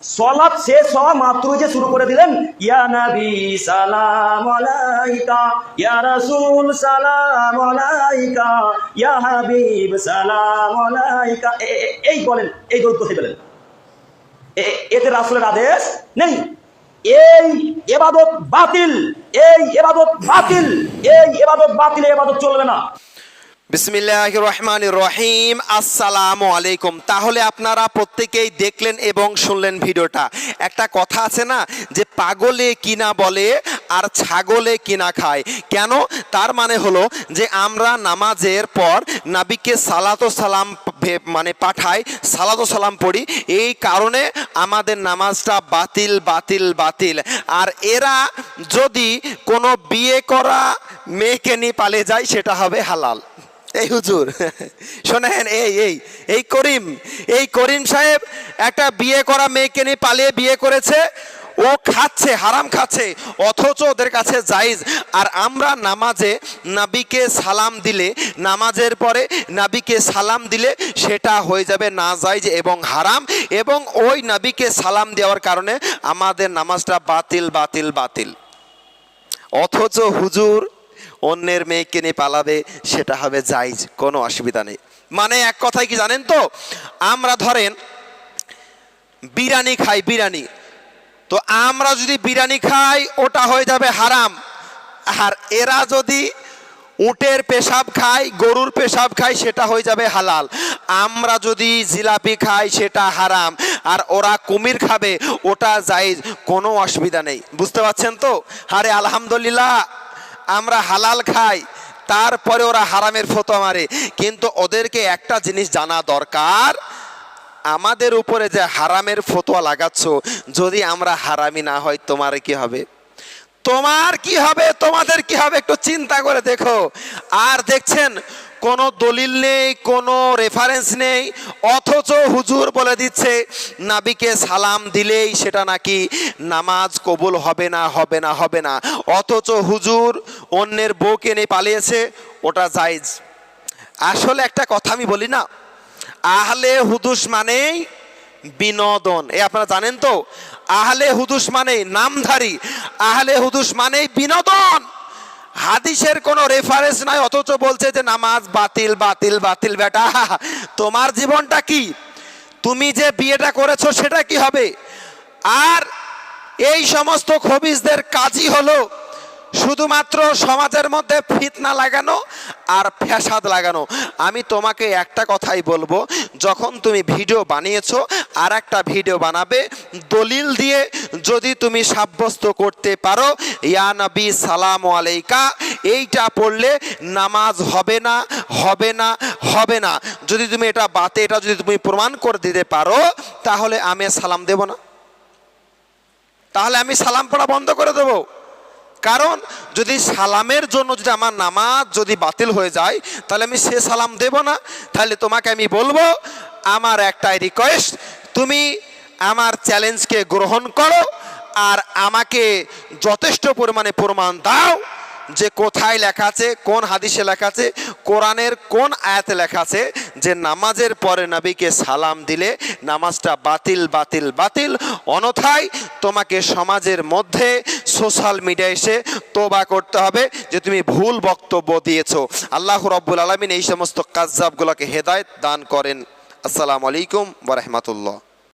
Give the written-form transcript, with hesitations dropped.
সলাৎ শেষ হওয়া মাত্রই যে শুরু করে দিলেন, ইয়া নবী সালাম আলাইকা, ইয়া রাসূল সালাম আলাইকা, ইয়া হাবিব সালাম আলাইকা, এই বলেন, এই দরুদ পড়তে বলেন। এতে রাসূলের আদেশ নেই। এই ইবাদত বাতিল, এই ইবাদত বাতিল, এই ইবাদত বাতিল, এই ইবাদত চলবে না। বিসমিল্লাহির রহমানির রহিম। আসসালামু আলাইকুম। তাহলে আপনারা প্রত্যেকেই দেখলেন এবং শুনলেন ভিডিওটা। একটা কথা আছে না যে পাগলে কিনা বলে আর ছাগলে কিনা খায়। কেন? তার মানে হলো যে আমরা নামাজের পর নবীকে সালাত ও সালাম পাঠাই, সালাত ও সালাম পড়ি, এই কারণে আমাদের নামাজটা বাতিল বাতিল বাতিল। আর এরা যদি কোনো বিয়ে করা মেয়েকে নিয়ে পালিয়ে যায় সেটা হবে হালাল। এই হুজুর শোনেন, এই করিম সাহেব একটা বিয়ে করা মেয়েকে নিয়ে পালিয়ে বিয়ে করেছে, ও খাচ্ছে, হারাম খাচ্ছে, অথচ ওদের কাছে জায়েজ। আর আমরা নামাজে নবীকে সালাম দিলে, নামাজের পরে নবীকে সালাম দিলে সেটা হয়ে যাবে নাজায়েজ এবং হারাম, এবং ওই নবীকে সালাম দেওয়ার কারণে আমাদের নামাজটা বাতিল বাতিল বাতিল। অথচ হুজুর অন্যের মেয়েকে নিয়ে পালাবে, সেটা হবে জায়েজ, কোনো অসুবিধা নেই। মানে এক কথায় কি জানেন তো, আমরা ধরেন বিরিয়ানি খাই, বিরিয়ানি, তো আমরা যদি বিরিয়ানি খাই ওটা হয়ে যাবে হারাম। আর এরা যদি উটের পেশাব খায়, গরুর পেশাব খায়, সেটা হয়ে যাবে হালাল। আমরা যদি জিলাপি খাই সেটা হারাম, আর ওরা কুমির খাবে ওটা জায়েজ, কোনো অসুবিধা নেই। বুঝতে পারছেন তো? আরে আলহামদুলিল্লাহ, আমরা হালাল খাই, তারপরে ওরা হারামের ফতোয়া মারে। কিন্তু ওদেরকে একটা জিনিস জানা দরকার, আমাদের উপরে যে হারামের ফতোয়া লাগাচ্ছ, যদি আমরা হারামি না হয় তোমার কি হবে, তোমার কি হবে, তোমাদের কি হবে, একটু চিন্তা করে দেখো। আর দেখছেন কোনো দলিল নেই, কোনো রেফারেন্স নেই, অথচ হুজুর বলে দিচ্ছে নবীকে সালাম দিলেই সেটা নাকি নামাজ কবুল হবে না, হবে না, হবে না। অথচ হুজুর অন্যের বউকে নিয়ে পালিয়েছে, ওটা জায়েজ। আসলে একটা কথা আমি বলি না, আহলে হুদুস মানেই বিনোদন। আপনারা জানেন তো, আহলে হুদুস মানেই নামধারী, আহলে হুদুস মানেই বিনোদন। হাদিসের কোনো রেফারেন্স নাই, অথচ বলছে যে নামাজ বাতিল বাতিল বাতিল। বেটা, তোমার জীবনটা কি? তুমি যে বিয়েটা করেছো সেটা কি হবে? আর এই সমস্ত খবিসদের কাজই হলো শুধুমাত্র সমাজের মধ্যে ফিতনা লাগানো আর ফ্যাসাদ লাগানো। আমি তোমাকে একটা কথাই বলবো, যখন তুমি ভিডিও বানিয়েছো আর একটা ভিডিও বানাবে, দলিল দিয়ে যদি তুমি সাব্যস্ত করতে পারো ইয়া নবী সালাম আলাইকা, এইটা পড়লে নামাজ হবে না, হবে না, হবে না। যদি তুমি এটা এটা যদি তুমি প্রমাণ করে দিতে পারো, তাহলে আমি সালাম দেব না, তাহলে আমি সালাম পড়া বন্ধ করে দেবো। কারণ যদি সালামের জন্য যদি আমার নামাজ যদি বাতিল হয়ে যায়, তাহলে আমি সে সালাম দেব না। তাহলে তোমাকে আমি বলবো, আমার একটাই রিকোয়েস্ট, তুমি আমার চ্যালেঞ্জকে গ্রহণ করো আর আমাকে যথেষ্ট পরিমাণে প্রমাণ দাও যে কোথায় লেখা আছে, কোন হাদিসে লেখা আছে, কোরআনের কোন আয়াতে লেখা আছে যে নামাজের পরে নবীকে সালাম দিলে নামাজটা বাতিল বাতিল বাতিল। অন্যথায় তোমাকে সমাজের মধ্যে সোশ্যাল মিডিয়ায় এসে তওবা করতে হবে যে তুমি ভুল বক্তব্য দিয়েছো। আল্লাহ রাব্বুল আলামিন এই সমস্ত কাযযাবগুলোকে হেদায়েত দান করেন। আসসালামু আলাইকুম ওয়া রাহমাতুল্লাহ।